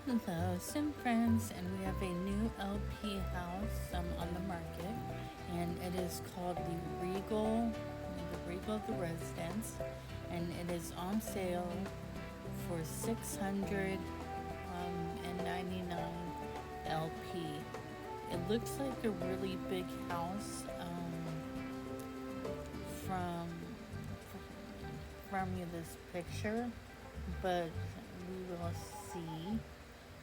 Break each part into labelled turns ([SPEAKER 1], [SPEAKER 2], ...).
[SPEAKER 1] Hello, Sim Friends, and we have a new LP house on the market, and it is called the Regal the Residence, and it is on sale for 699 LP. It looks like a really big house from this picture, but we will see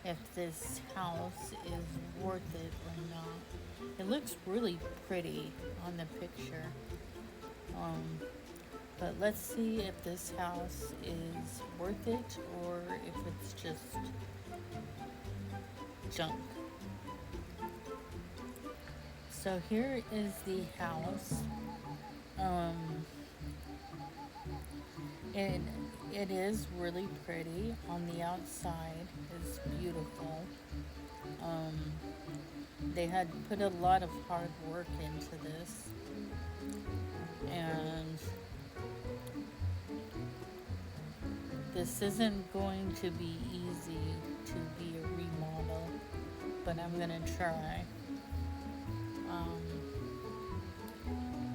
[SPEAKER 1] if this house is worth it or not. It looks really pretty on the picture. But let's see if this house is worth it or if it's just junk. So here is the house. It, it is really pretty on the outside. It's beautiful. They had put a lot of hard work into this, and this isn't going to be easy to be a remodel, but I'm gonna try.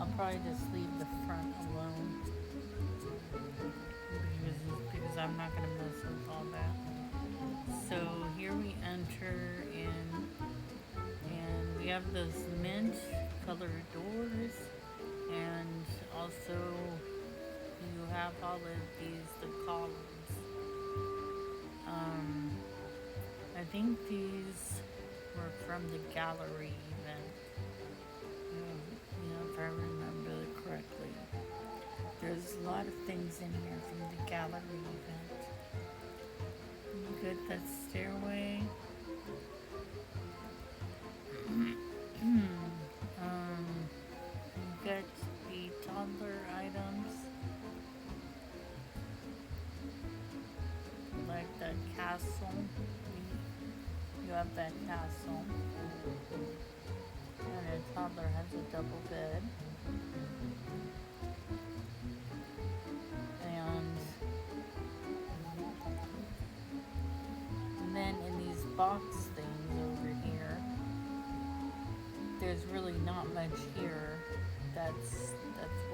[SPEAKER 1] I'll probably just leave the front alone because I'm not gonna mess with all that. So here we enter in, and we have those mint colored doors, and also you have all of the columns. I think these were from the gallery event. If I remember correctly. There's a lot of things in here from the gallery event. You get that stairway. You get the toddler items, like that castle. You have that castle. And a toddler has a double bed. And then in these box things over here, there's really not much here that's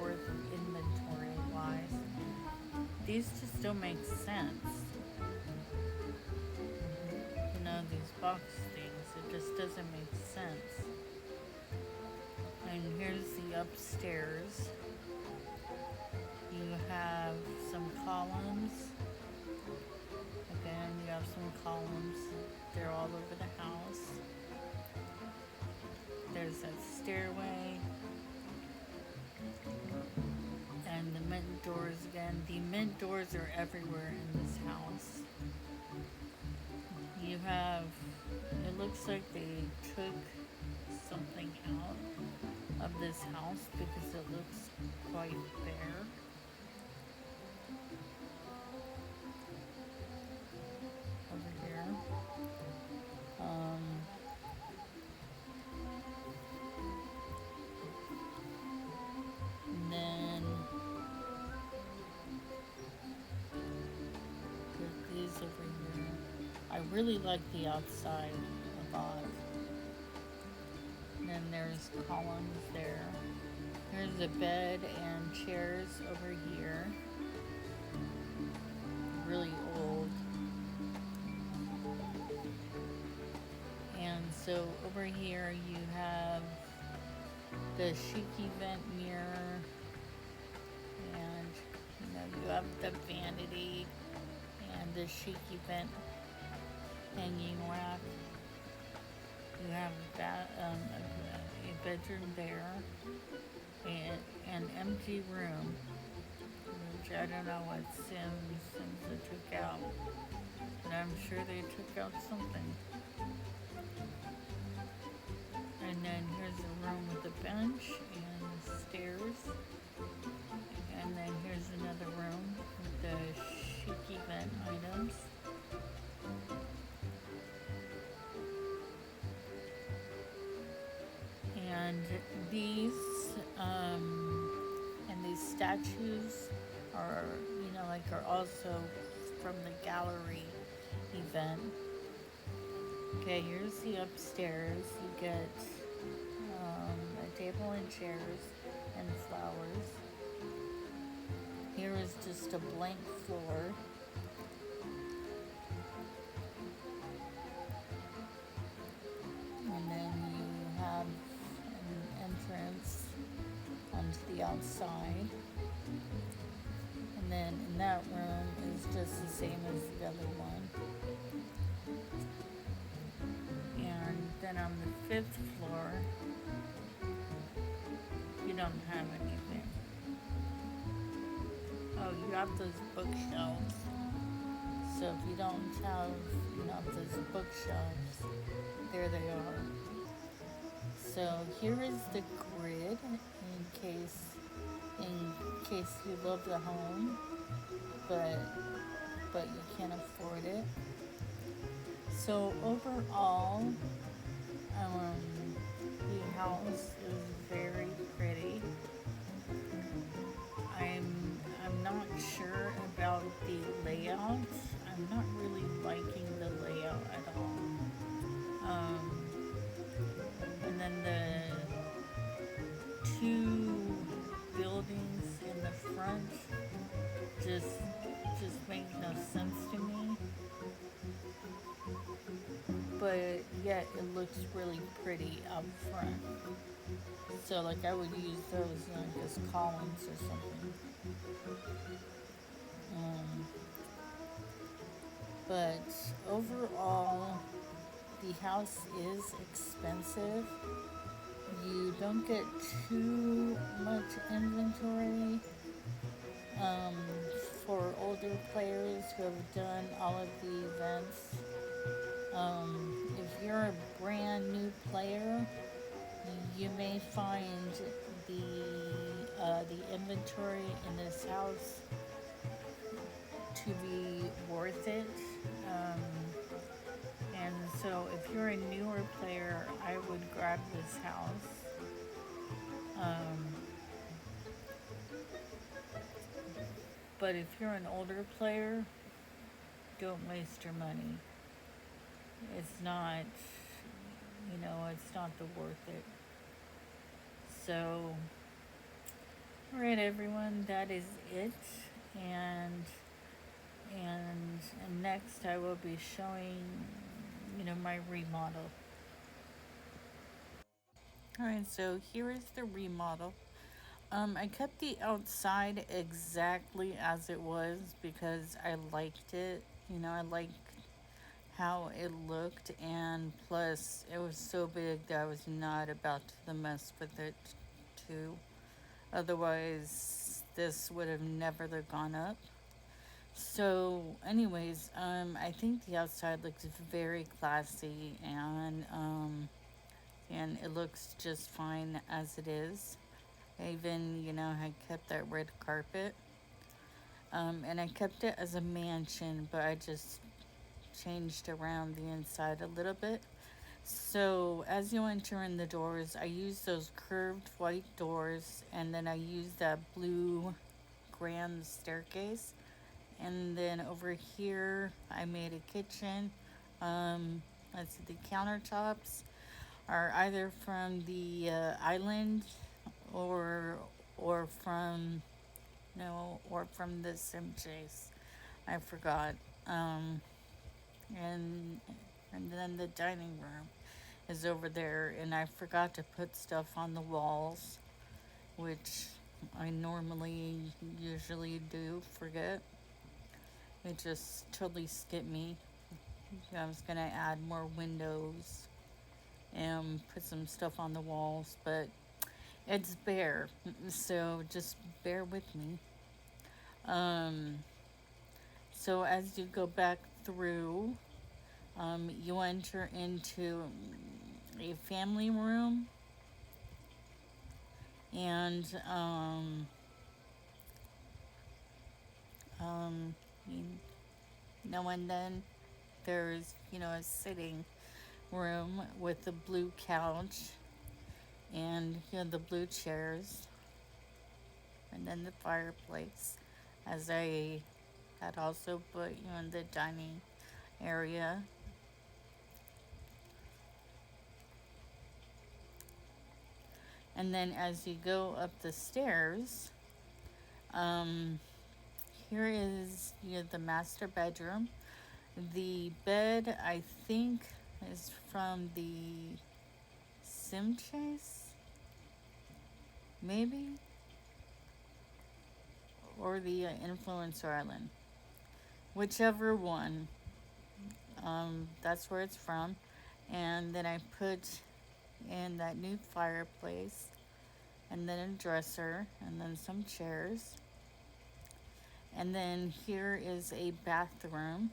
[SPEAKER 1] worth inventory wise. These just don't make sense. These box things, it just doesn't make sense. And here's the upstairs. You have some columns. Again, you have some columns. They're all over the house. There's that stairway. And the mint doors again. The mint doors are everywhere in this house. You have, it looks like they took something out of this house because it looks quite bare. Over here. And then there's these over here. I really like the outside a lot. And then there's columns there. There's a bed and chairs over here. Really old. And so over here you have the chic event mirror, and you have the vanity and the chic event hanging rack. You have that a bedroom there, and an empty room, which I don't know what Sims they took out, but I'm sure they took out something. And then here's a room with a bench and stairs. And then here's another room with the chic event items. And these statues are also from the gallery event. Okay, here's the upstairs. You get a table and chairs and flowers. Here is just a blank floor. And then you have an entrance onto the outside. And then in that room is just the same as the other one. And then on the 5th floor, you don't have anything. Oh, you have those bookshelves. So if you don't have, those bookshelves, there they are. So here is the grid in case you love the home, but you can't afford it. So overall, the house is very pretty. I'm not sure about the layout. I'm not really liking the layout at all. And then the two buildings in the front just make no sense to me. But yet it looks really pretty up front. So like I would use those as columns or something. But overall, the house is expensive. You don't get too much inventory um, for older players who have done all of the events. If you're a brand new player, you may find the inventory in this house to be worth it. Um, and so, if you're a newer player, I would grab this house. But if you're an older player, don't waste your money. It's not, it's not the worth it. So, all right, everyone, that is it. And and next I will be showing, my remodel. All right, so here is the remodel. I kept the outside exactly as it was because I liked it. I liked how it looked, and plus it was so big that I was not about to mess with it too. Otherwise, this would have never gone up. So, anyways, I think the outside looks very classy, and it looks just fine as it is. I even, I kept that red carpet, and I kept it as a mansion, but I just changed around the inside a little bit. So, as you enter in the doors, I use those curved white doors, and then I use that blue grand staircase. And then over here, I made a kitchen. Let's see, the countertops are either from the island or or from no or from the sim chase. I forgot. Um, and and then the dining room is over there, and I forgot to put stuff on the walls, which I normally usually do forget. It just totally skipped me. I was gonna add more windows and put some stuff on the walls, but it's bare, so just bear with me. Um, so as you go back through, you enter into a family room, and um, you and then there's a sitting room with the blue couch and the blue chairs, and then the fireplace, as I had also put in the dining area. And then as you go up the stairs, um, here is, you know, the master bedroom. The bed, I think, is from the Sim Chase, maybe, or the Influencer Island, whichever one. That's where it's from. And then I put in that new fireplace, and then a dresser, and then some chairs. And then here is a bathroom,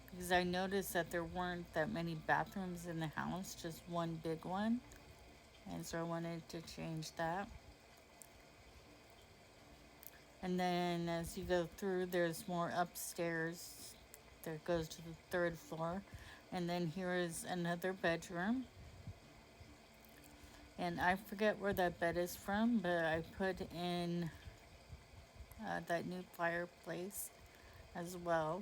[SPEAKER 1] because I noticed that there weren't that many bathrooms in the house, just one big one. And so I wanted to change that. And then as you go through, there's more upstairs that goes to the third floor. And then here is another bedroom. And I forget where that bed is from, but I put in that new fireplace as well.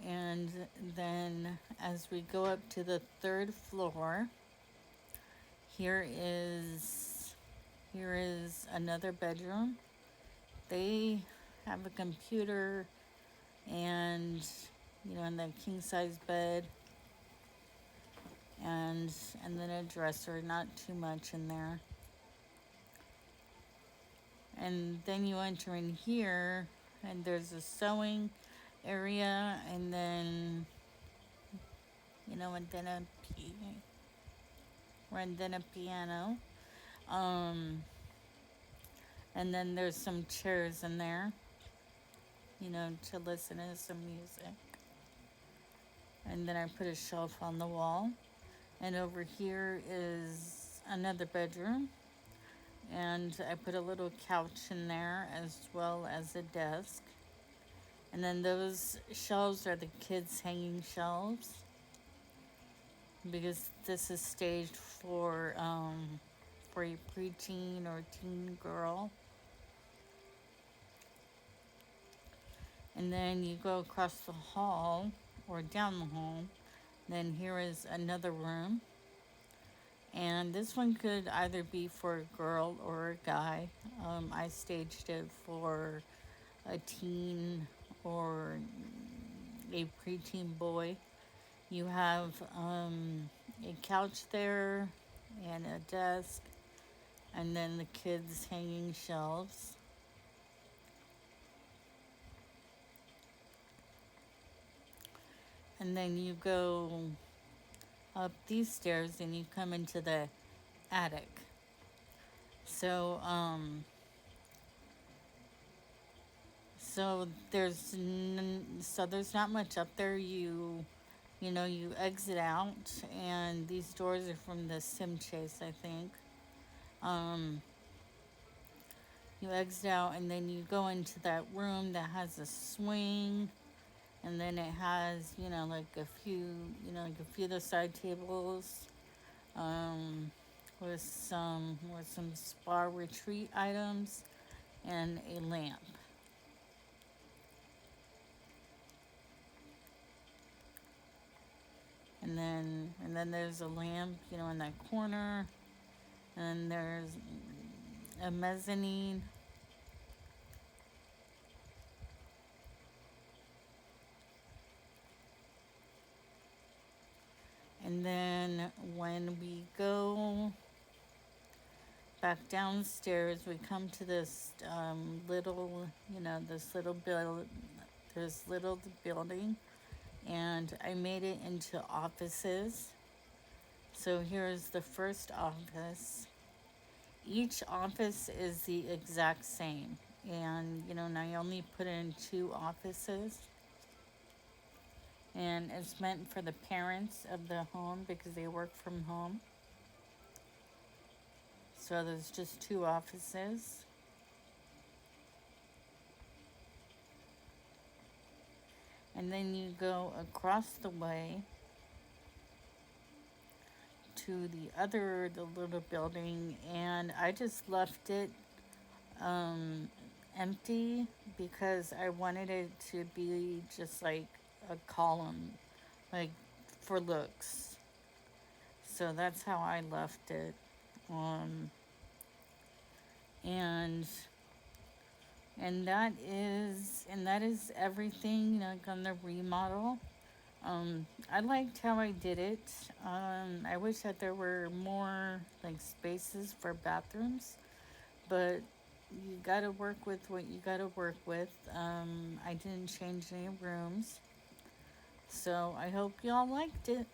[SPEAKER 1] And then as we go up to the third floor, here is another bedroom. They have a computer and, you know, and that king size bed, and then a dresser, not too much in there. And then you enter in here, and there's a sewing area, and then, you know, and then a piano. Um, and then there's some chairs in there, you know, to listen to some music. And then I put a shelf on the wall. And over here is another bedroom. And I put a little couch in there as well as a desk. And then those shelves are the kids' hanging shelves, because this is staged for a preteen or teen girl. And then you go across the hall or down the hall. Then here is another room. And this one could either be for a girl or a guy. I staged it for a teen or a preteen boy. You have a couch there and a desk, and then the kids' hanging shelves. And then you go up these stairs and you come into the attic. So, there's not much up there. You know, you exit out, and these doors are from the Sim Chase, I think. Um, you exit out, and then you go into that room that has a swing, and then it has, you know, like a few, of the side tables, um, with some spa retreat items, and a lamp. And then there's a lamp, you know, in that corner. And there's a mezzanine. And then when we go back downstairs, we come to this little, you know, this little building, and I made it into offices. So here's the first office. Each office is the exact same. And, you know, Naomi put in 2 offices. And it's meant for the parents of the home because they work from home. So there's just 2 offices. And then you go across the way to the little building, and I just left it empty because I wanted it to be just like a column, like for looks. So that's how I left it. Um, and that is everything, like on the remodel. I liked how I did it. I wish that there were more like spaces for bathrooms, but you gotta work with what you gotta work with. I didn't change any rooms, so I hope y'all liked it.